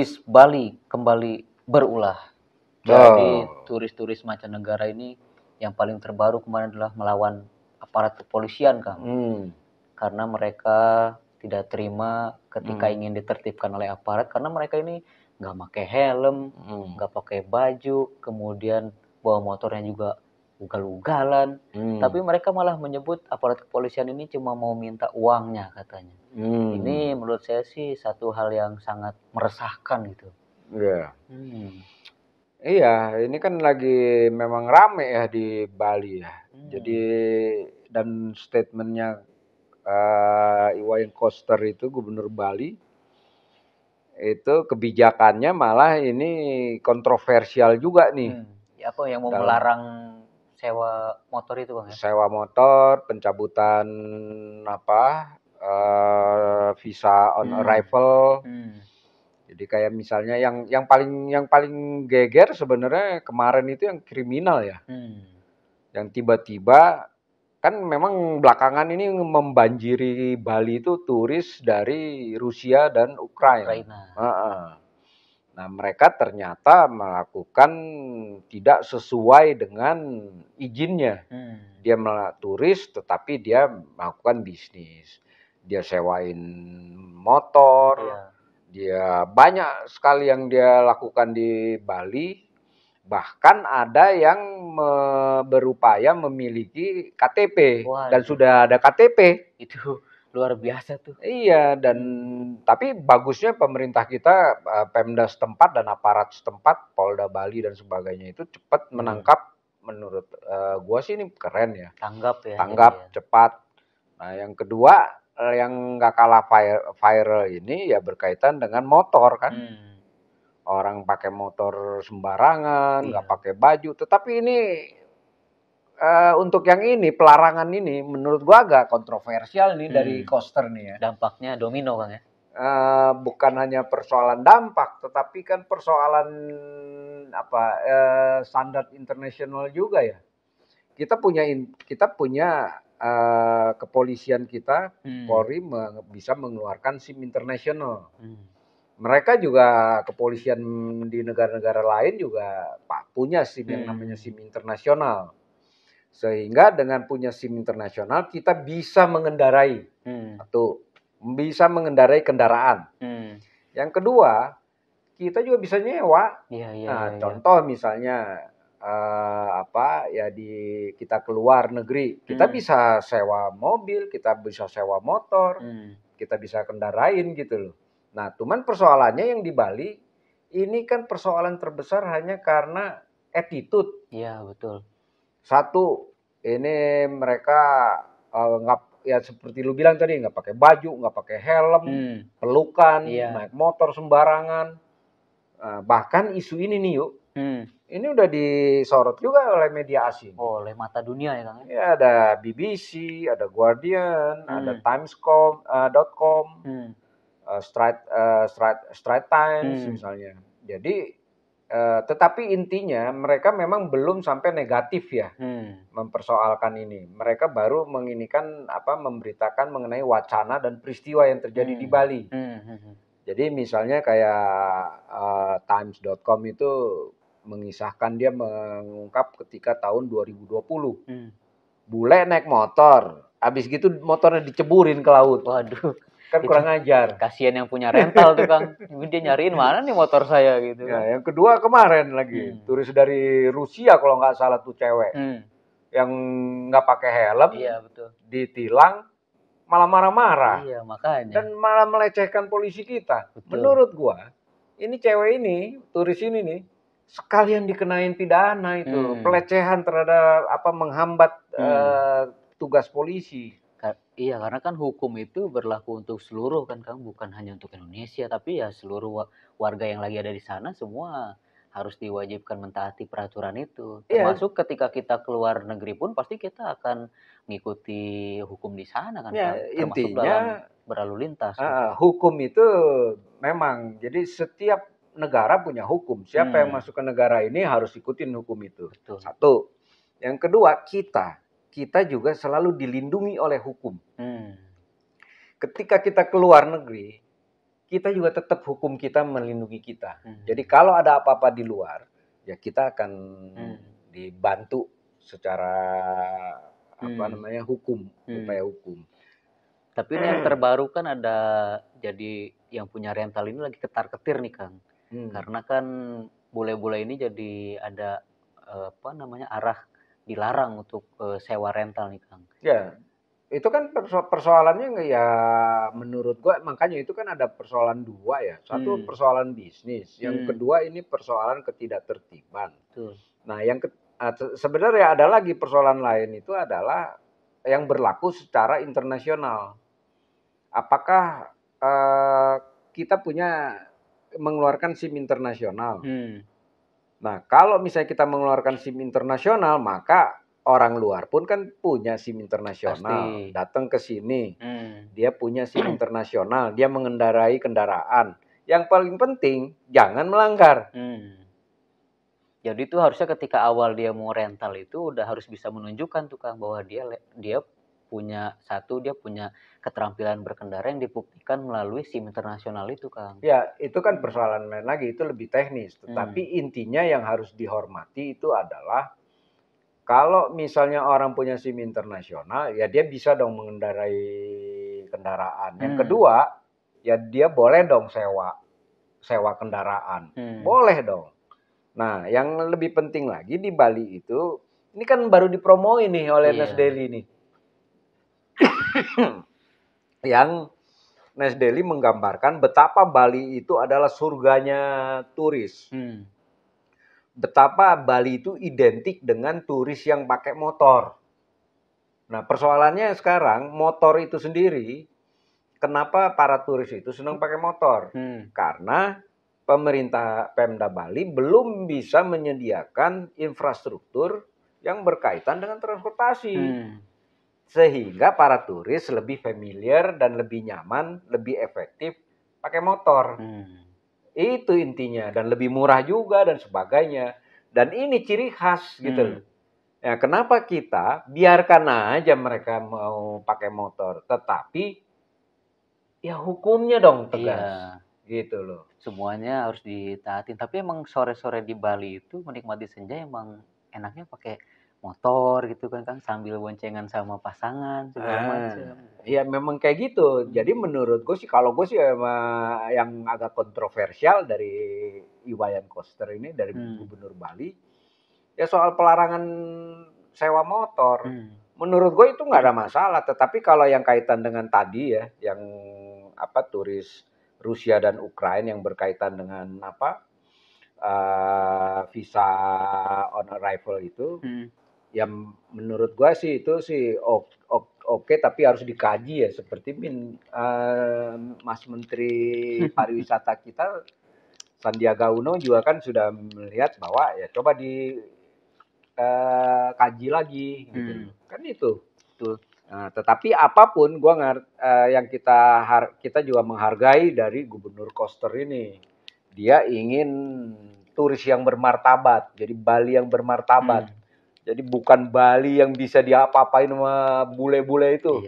turis Bali kembali berulah. Jadi turis-turis mancanegara ini yang paling terbaru kemarin adalah melawan aparat kepolisian, Kang. Karena mereka tidak terima ketika ingin ditertibkan oleh aparat, karena mereka ini nggak pakai helm, nggak pakai baju, kemudian bawa motornya juga ugal-ugalan. Tapi mereka malah menyebut aparat kepolisian ini cuma mau minta uangnya katanya. Ini menurut saya sih satu hal yang sangat meresahkan gitu. Iya. Iya, ini kan lagi memang rame ya di Bali ya. Jadi dan statementnya Iwayan Koster itu Gubernur Bali itu kebijakannya malah ini kontroversial juga nih. Apa yang mau melarang sewa motor itu, Bang ya? Sewa motor, pencabutan visa on arrival. Jadi kayak misalnya yang paling geger sebenarnya kemarin itu yang kriminal ya. Yang tiba-tiba kan memang belakangan ini membanjiri Bali itu turis dari Rusia dan Ukraina. Nah, mereka ternyata melakukan tidak sesuai dengan izinnya. Dia turis tetapi dia melakukan bisnis. Dia sewain motor. Dia banyak sekali yang dia lakukan di Bali. Bahkan ada yang berupaya memiliki KTP. Dan sudah ada KTP. Itu luar biasa tuh. Iya, dan tapi bagusnya pemerintah kita, Pemda setempat dan aparat setempat, Polda Bali dan sebagainya itu cepat menangkap. Menurut gua sih ini keren ya. Tanggap ya. Tanggap cepat. Nah, yang kedua yang nggak kalah viral ini ya berkaitan dengan motor kan. Orang pakai motor sembarangan, nggak pakai baju. Tetapi ini untuk yang ini pelarangan ini menurut gua agak kontroversial nih dari Koster nih ya. Dampaknya domino, Kang ya. Bukan hanya persoalan dampak, tetapi kan persoalan standar internasional juga ya. Kita punya kepolisian kita, Polri bisa mengeluarkan SIM internasional. Mereka juga kepolisian di negara-negara lain juga punya SIM yang namanya SIM internasional. Sehingga dengan punya SIM internasional kita bisa mengendarai bisa mengendarai kendaraan. Yang kedua, kita juga bisa nyewa. Contoh misalnya kita keluar negeri, kita bisa sewa mobil, kita bisa sewa motor, kita bisa kendarain gitu loh. Nah, cuman persoalannya yang di Bali ini kan persoalan terbesar hanya karena attitude. Iya, betul. Satu, ini mereka seperti lu bilang tadi, nggak pakai baju, nggak pakai helm, pelukan, naik motor sembarangan. Bahkan isu ini nih ini udah disorot juga oleh media asing. Oleh mata dunia ya, Kang? Ya, ada BBC, ada Guardian, ada Times.com, Straits Times misalnya. Jadi tetapi intinya mereka memang belum sampai negatif ya mempersoalkan ini. Mereka baru memberitakan mengenai wacana dan peristiwa yang terjadi di Bali. Jadi misalnya kayak Times.com itu mengisahkan, dia mengungkap ketika tahun 2020. Bule naik motor, habis gitu motornya diceburin ke laut. Waduh. Kan kurang ajar. Kasihan yang punya rental tuh, Kang. Dia nyariin mana nih motor saya gitu. Ya, yang kedua kemarin lagi turis dari Rusia kalau nggak salah tuh cewek yang nggak pakai helm, ditilang, malah marah-marah. Iya, makanya. Dan malah melecehkan polisi kita. Menurut gua, ini cewek ini, turis ini nih, sekalian dikenain pidana itu, pelecehan terhadap menghambat tugas polisi. Iya, karena kan hukum itu berlaku untuk seluruh kan, Kang, bukan hanya untuk Indonesia, tapi ya seluruh warga yang lagi ada di sana semua harus diwajibkan mentaati peraturan itu. Termasuk ketika kita keluar negeri pun pasti kita akan mengikuti hukum di sana kan, Kang. Termasuk intinya dalam berlalu lintas. Hukum itu memang, jadi setiap negara punya hukum. Siapa yang masuk ke negara ini harus ikutin hukum itu. Betul. Satu. Yang kedua, kita juga selalu dilindungi oleh hukum. Ketika kita keluar negeri, kita juga tetap hukum kita melindungi kita. Jadi kalau ada apa-apa di luar, ya kita akan dibantu secara apa namanya hukum, upaya hukum. Tapi ini yang terbaru kan ada, jadi yang punya rental ini lagi ketar-ketir nih Kang. Karena kan bule-bule ini jadi ada apa namanya arah dilarang untuk sewa rental nih Kang. Ya, itu kan persoalannya ya menurut gua, makanya itu kan ada persoalan dua ya. Satu persoalan bisnis, yang kedua ini persoalan ketidaktertiban. Nah, sebenarnya ada lagi persoalan lain, itu adalah yang berlaku secara internasional. Apakah kita mengeluarkan SIM internasional? Nah, kalau misalnya kita mengeluarkan SIM internasional, maka orang luar pun kan punya SIM internasional. Datang ke sini, dia punya SIM internasional, dia mengendarai kendaraan. Yang paling penting, jangan melanggar. Jadi itu harusnya ketika awal dia mau rental itu udah harus bisa menunjukkan tuh Kang bahwa dia punya keterampilan berkendara yang dibuktikan melalui SIM internasional itu Kang. Ya, itu kan persoalan lain lagi, itu lebih teknis. Tetapi intinya yang harus dihormati itu adalah kalau misalnya orang punya SIM internasional, ya dia bisa dong mengendarai kendaraan. Yang kedua, ya dia boleh dong sewa kendaraan. Boleh dong. Nah, yang lebih penting lagi di Bali itu, ini kan baru dipromoin nih oleh Nasdeli nih. Yang Nasdeli menggambarkan betapa Bali itu adalah surganya turis. Betapa Bali itu identik dengan turis yang pakai motor. Nah, persoalannya sekarang motor itu sendiri, kenapa para turis itu senang pakai motor? Karena pemerintah Pemda Bali belum bisa menyediakan infrastruktur yang berkaitan dengan transportasi. Sehingga para turis lebih familiar dan lebih nyaman, lebih efektif pakai motor. Itu intinya, dan lebih murah juga dan sebagainya. Dan ini ciri khas gitu. Ya, kenapa kita biarkan aja mereka mau pakai motor, tetapi ya hukumnya dong tegas. Gitu loh. Semuanya harus ditaatin. Tapi emang sore-sore di Bali itu menikmati senja emang enaknya pakai motor gitu kan Kang, sambil boncengan sama pasangan segala macam. Ya memang kayak gitu. Jadi menurut gue sih, kalau gue sih yang agak kontroversial dari Iwayan Koster ini, dari Gubernur Bali, ya soal pelarangan sewa motor. Menurut gue itu nggak ada masalah. Tetapi kalau yang kaitan dengan tadi ya, yang apa turis Rusia dan Ukraina yang berkaitan dengan apa visa on arrival itu, yang menurut gua sih itu sih oke, tapi harus dikaji ya, seperti Mas Menteri Pariwisata kita Sandiaga Uno juga kan sudah melihat bahwa ya coba dikaji lagi gitu. Kan itu. Nah, tetapi apapun yang kita juga menghargai dari Gubernur Koster ini. Dia ingin turis yang bermartabat, jadi Bali yang bermartabat. Jadi bukan Bali yang bisa diapa-apain sama bule-bule itu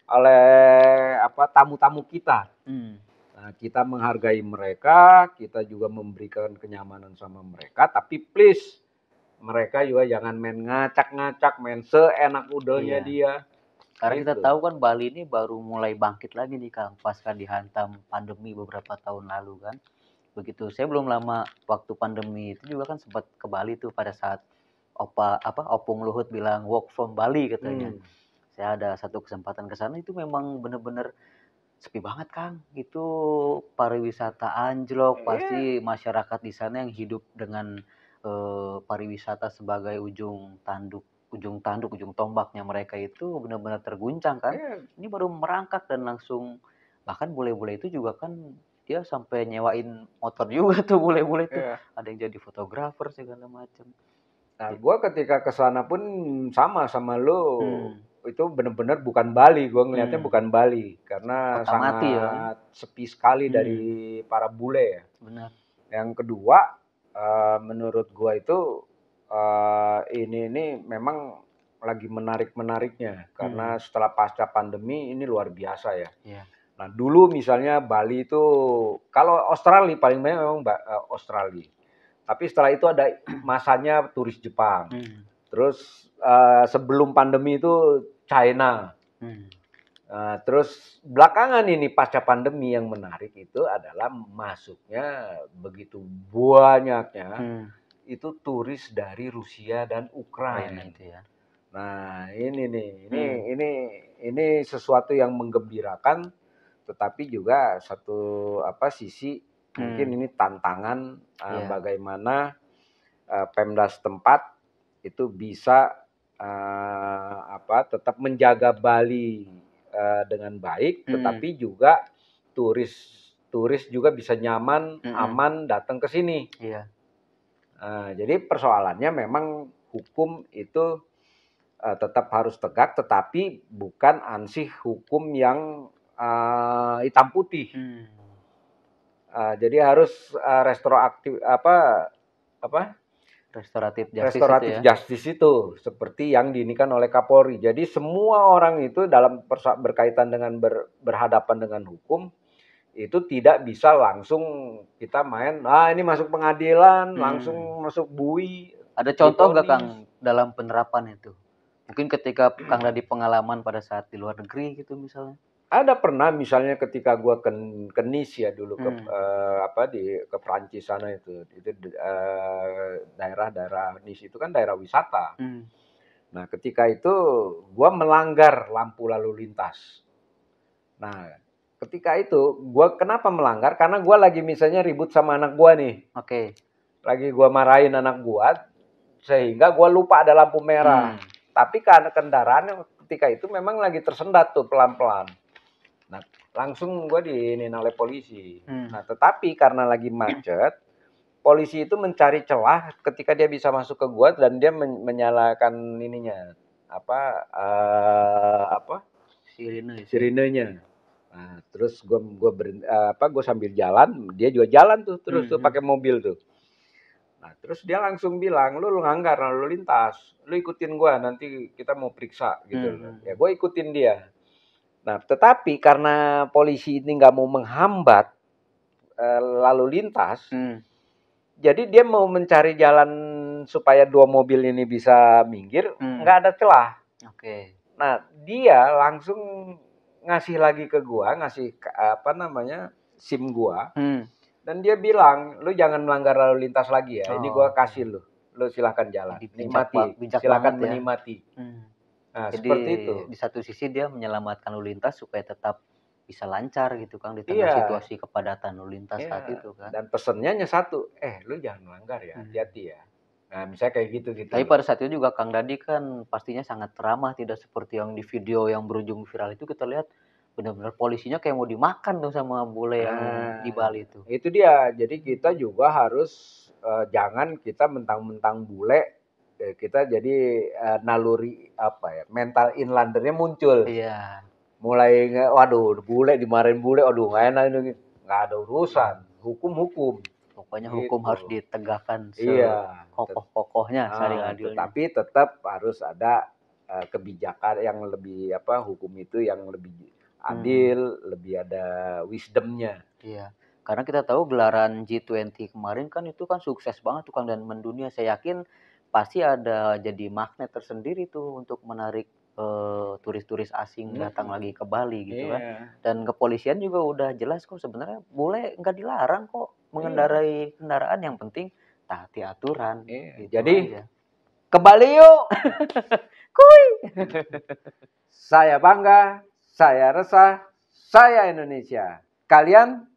oleh tamu-tamu kita. Nah, kita menghargai mereka, kita juga memberikan kenyamanan sama mereka, tapi please mereka juga jangan main ngacak-ngacak, main seenak udelnya dia. Karena kita tahu kan Bali ini baru mulai bangkit lagi nih Kang, pasca dihantam pandemi beberapa tahun lalu kan. Begitu saya belum lama waktu pandemi itu juga kan sempat ke Bali tuh pada saat Opung Luhut bilang work from Bali katanya. Saya ada satu kesempatan ke sana, itu memang benar-benar sepi banget Kang. Itu pariwisata anjlok, pasti masyarakat di sana yang hidup dengan pariwisata sebagai ujung tombaknya mereka itu benar-benar terguncang kan. Ini baru merangkak dan langsung, bahkan bule-bule itu juga kan dia sampai nyewain motor juga tuh bule-bule tuh. Ada yang jadi fotografer segala macam. Nah, gue ketika ke sana pun sama lo, itu benar-benar bukan Bali. Gue ngelihatnya bukan Bali karena Kota sangat mati, ya. Sepi sekali dari para bule ya. Benar. Yang kedua, menurut gue itu ini memang lagi menarik-menariknya karena setelah pasca pandemi ini luar biasa ya. Nah, dulu misalnya Bali itu, kalau Australia paling banyak memang Australia. Tapi setelah itu ada masanya turis Jepang. Terus sebelum pandemi itu China. Terus belakangan ini pasca pandemi yang menarik itu adalah masuknya begitu banyaknya itu turis dari Rusia dan Ukraina itu ya. Nah, ini nih, ini sesuatu yang menggembirakan, tetapi juga satu sisi mungkin ini tantangan bagaimana Pemda setempat itu bisa tetap menjaga Bali dengan baik, tetapi juga turis juga bisa nyaman, aman datang ke sini. Iya. Jadi persoalannya memang hukum itu tetap harus tegak, tetapi bukan ansih hukum yang hitam putih. Jadi harus restoratif justice itu seperti yang diinikan oleh Kapolri. Jadi semua orang itu dalam berkaitan dengan berhadapan dengan hukum itu tidak bisa langsung kita main ini masuk pengadilan langsung masuk bui. Ada contoh nggak Kang dalam penerapan itu? Mungkin ketika Kang Dadi pengalaman pada saat di luar negeri gitu misalnya. Ada pernah misalnya ketika gua ke Nice ya dulu ke Prancis sana itu daerah Nice itu kan daerah wisata. Nah, ketika itu gua melanggar lampu lalu lintas. Nah, ketika itu gua kenapa melanggar? Karena gua lagi misalnya ribut sama anak gua nih. Oke. Lagi gua marahin anak gua sehingga gua lupa ada lampu merah. Tapi karena kendaraan ketika itu memang lagi tersendat tuh pelan-pelan. Nah, langsung gue diinin oleh polisi. Nah, tetapi karena lagi macet, polisi itu mencari celah ketika dia bisa masuk ke gue dan dia menyalakan ininya sirenenya. Nah, terus gue sambil jalan, dia juga jalan tuh terus tuh pakai mobil tuh. Nah, terus dia langsung bilang, lu ngelanggar lalu lintas, lu ikutin gue nanti kita mau periksa gitu. Ya gue ikutin dia. Nah, tetapi karena polisi ini nggak mau menghambat lalu lintas, jadi dia mau mencari jalan supaya dua mobil ini bisa minggir, nggak ada celah. Oke. Nah, dia langsung ngasih lagi ke gua, ngasih SIM gua, dan dia bilang, lu jangan melanggar lalu lintas lagi ya. Ini gua kasih lu silahkan jalan, nikmati, silakan menikmati. Nah, jadi seperti itu. Di satu sisi dia menyelamatkan lalu lintas supaya tetap bisa lancar gitu Kang di tengah situasi kepadatan lalu lintas saat itu kan. Dan pesennya hanya satu, lu jangan melanggar ya, hati-hati ya. Nah, misalnya kayak gitu. Tapi pada saat itu juga Kang Dadi kan pastinya sangat ramah, tidak seperti yang di video yang berujung viral itu kita lihat benar-benar polisinya kayak mau dimakan tuh sama bule yang di Bali itu. Itu dia. Jadi kita juga harus jangan kita mentang-mentang bule kita jadi naluri mental inlandernya muncul. Iya. Mulai waduh bule dimarahin bule, waduh nggak enak ini, nggak ada urusan, hukum. Pokoknya hukum harus ditegakkan kokoh-kokohnya seadil-adilnya. Tapi tetap harus ada kebijakan yang lebih hukum itu yang lebih adil, lebih ada wisdomnya. Iya. Karena kita tahu gelaran G20 kemarin kan itu kan sukses banget tuh Kang dan mendunia. Saya yakin pasti ada jadi magnet tersendiri tuh untuk menarik turis-turis asing datang lagi ke Bali gitu kan. Dan kepolisian juga udah jelas kok sebenarnya boleh nggak dilarang kok mengendarai kendaraan, yang penting taati aturan. Gitu jadi aja. Ke Bali yuk. Kuy. Saya bangga, saya resah, saya Indonesia. Kalian